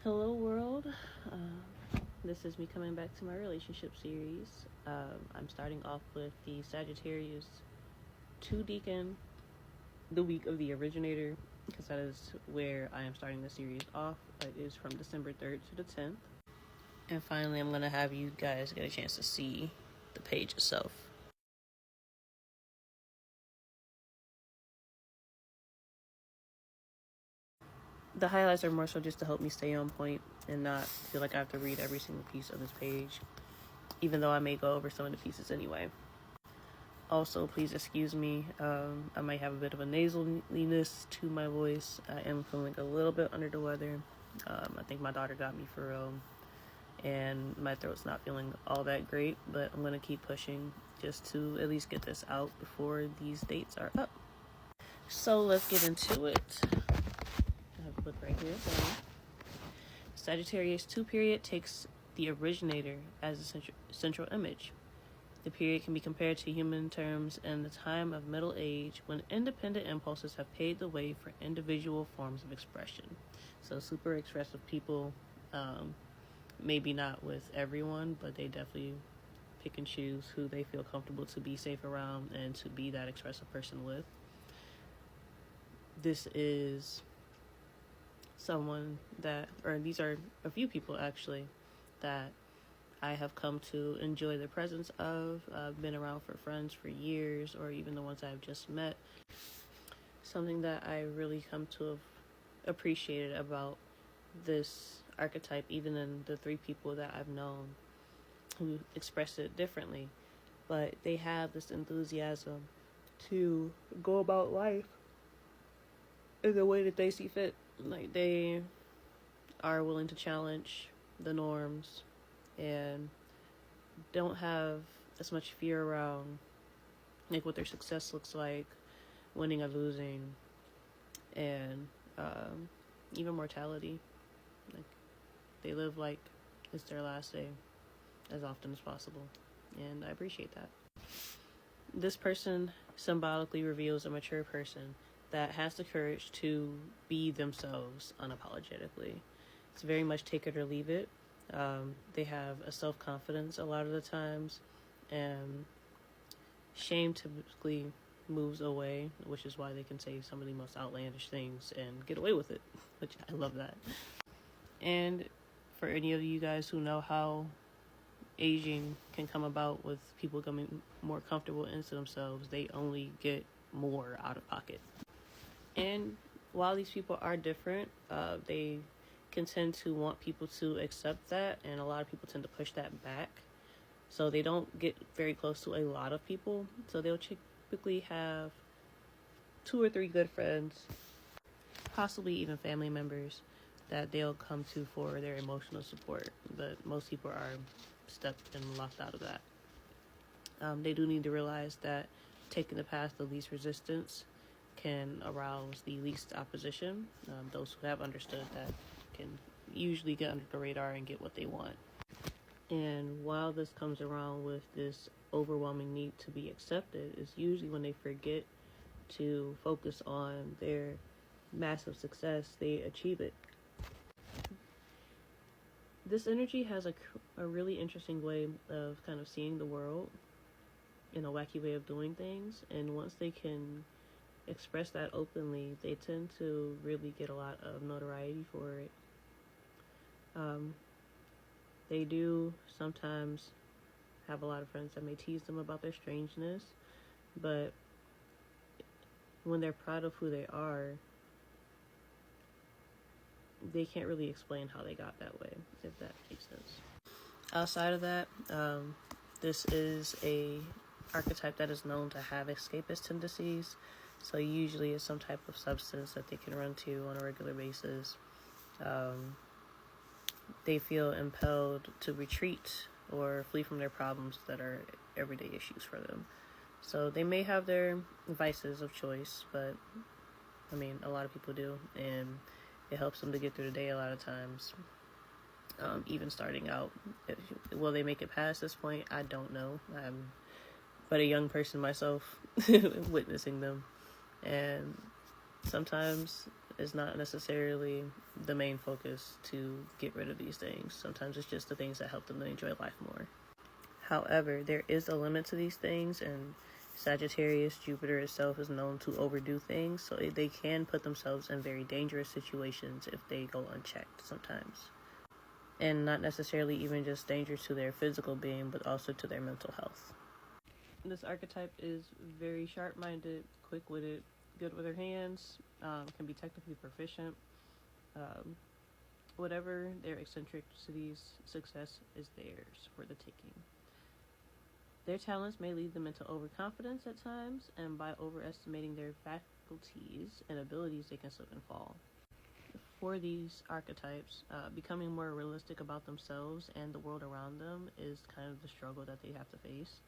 Hello, world. This is me coming back to my relationship series. I'm starting off with the Sagittarius 2 Deacon, the week of the Originator, because that is where I am starting the series off. It is from December 3rd to the 10th. And finally, I'm going to have you guys get a chance to see the page itself. The highlights are more so just to help me stay on point and not feel like I have to read every single piece of this page, even though I may go over some of the pieces anyway. Also, please excuse me. I might have a bit of a nasaliness to my voice. I am feeling a little bit under the weather. I think my daughter got me for real, and my throat's not feeling all that great, but I'm gonna keep pushing just to at least get this out before these dates are up. So let's get into it. I have a book right here. Sagittarius 2 period takes the originator as a central image. The period can be compared to human terms in the time of middle age when independent impulses have paved the way for individual forms of expression. So super expressive people, maybe not with everyone, but they definitely pick and choose who they feel comfortable to be safe around and to be that expressive person with. This is someone that, or these are a few people actually, that I have come to enjoy the presence of. I've been around for friends for years, or even the ones I've just met. Something that I really come to have appreciated about this archetype, even in the 3 people that I've known who express it differently, but they have this enthusiasm to go about life in the way that they see fit. Like, they are willing to challenge the norms and don't have as much fear around like what their success looks like, winning or losing, and even mortality. Like, they live like it's their last day as often as possible, and I appreciate that. This person symbolically reveals a mature person that has the courage to be themselves unapologetically. It's very much take it or leave it. They have a self-confidence a lot of the times, and shame typically moves away, which is why they can say some of the most outlandish things and get away with it, which I love that. And for any of you guys who know how aging can come about with people becoming more comfortable into themselves, they only get more out of pocket. And while these people are different, they can tend to want people to accept that, and a lot of people tend to push that back. So they don't get very close to a lot of people. So they'll typically have 2 or 3 good friends, possibly even family members, that they'll come to for their emotional support. But most people are stuck and locked out of that. They do need to realize that taking the path of least resistance can arouse the least opposition. Those who have understood that can usually get under the radar and get what they want. And while this comes around with this overwhelming need to be accepted, is usually when they forget to focus on their massive success, they achieve it. This energy has a really interesting way of kind of seeing the world, in a wacky way of doing things, and once they can express that openly, they tend to really get a lot of notoriety for it. They do sometimes have a lot of friends that may tease them about their strangeness, but when they're proud of who they are, they can't really explain how they got that way, if that makes sense. Outside of that, this is a archetype that is known to have escapist tendencies. So usually it's some type of substance that they can run to on a regular basis. They feel impelled to retreat or flee from their problems that are everyday issues for them. So they may have their vices of choice, but I mean, a lot of people do, and it helps them to get through the day a lot of times. Even starting out, will they make it past this point? I don't know. I'm but a young person myself, witnessing them, and sometimes is not necessarily the main focus to get rid of these things. Sometimes it's just the things that help them to enjoy life more. However, there is a limit to these things, and Sagittarius, Jupiter itself, is known to overdo things, so they can put themselves in very dangerous situations if they go unchecked sometimes. And not necessarily even just dangerous to their physical being, but also to their mental health. This archetype is very sharp-minded, quick-witted, good with their hands, can be technically proficient. Whatever their eccentricities, success is theirs for the taking. Their talents may lead them into overconfidence at times, and by overestimating their faculties and abilities, they can slip and fall. For these archetypes, becoming more realistic about themselves and the world around them is kind of the struggle that they have to face,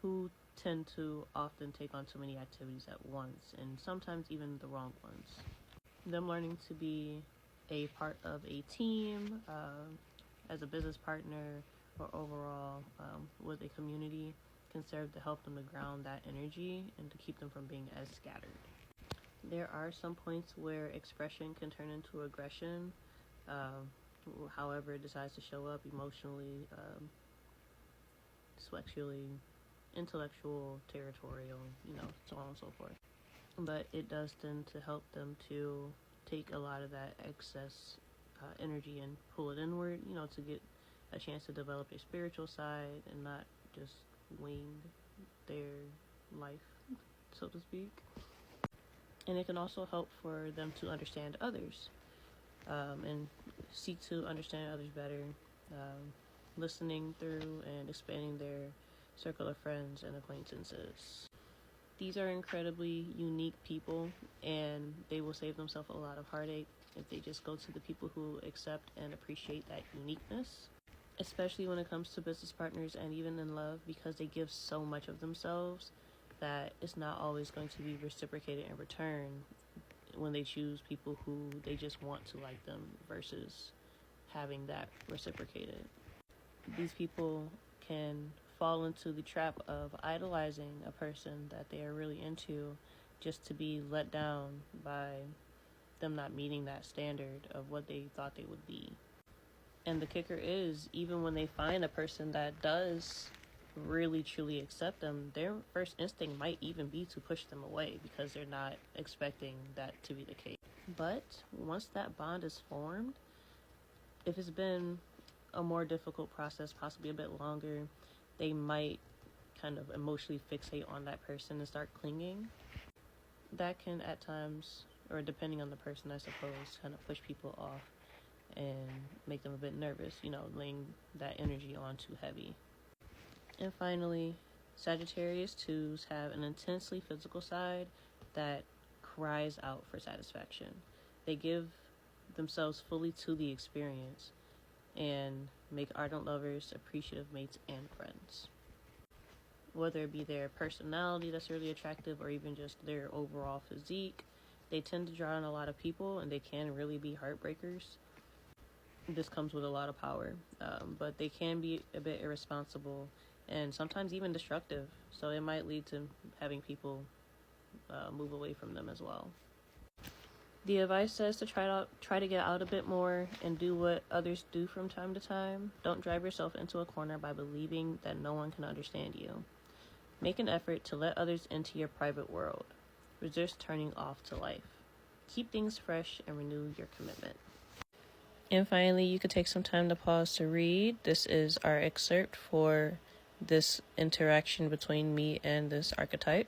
who tend to often take on too many activities at once, and sometimes even the wrong ones. Them learning to be a part of a team, as a business partner, or overall with a community can serve to help them to ground that energy and to keep them from being as scattered. There are some points where expression can turn into aggression, however it decides to show up emotionally, sexually, intellectual, territorial, so on and so forth. But it does tend to help them to take a lot of that excess energy and pull it inward, to get a chance to develop a spiritual side and not just wing their life, so to speak. And it can also help for them to understand others, and seek to understand others better, listening through and expanding their circle of friends and acquaintances. These are incredibly unique people, and they will save themselves a lot of heartache if they just go to the people who accept and appreciate that uniqueness, especially when it comes to business partners and even in love, because they give so much of themselves that it's not always going to be reciprocated in return when they choose people who they just want to like them versus having that reciprocated. These people can fall into the trap of idolizing a person that they are really into just to be let down by them not meeting that standard of what they thought they would be. And the kicker is, even when they find a person that does really truly accept them, their first instinct might even be to push them away because they're not expecting that to be the case. But once that bond is formed, if it's been a more difficult process, possibly a bit longer, they might kind of emotionally fixate on that person and start clinging. That can at times, or depending on the person, I suppose, kind of push people off and make them a bit nervous, laying that energy on too heavy. And finally, Sagittarius 2s have an intensely physical side that cries out for satisfaction. They give themselves fully to the experience and make ardent lovers, appreciative mates, and friends. Whether it be their personality that's really attractive or even just their overall physique, they tend to draw in a lot of people, and they can really be heartbreakers. This comes with a lot of power, but they can be a bit irresponsible and sometimes even destructive, so it might lead to having people move away from them as well. The advice says to try to get out a bit more and do what others do from time to time. Don't drive yourself into a corner by believing that no one can understand you. Make an effort to let others into your private world. Resist turning off to life. Keep things fresh and renew your commitment. And finally, you could take some time to pause to read. This is our excerpt for this interaction between me and this archetype.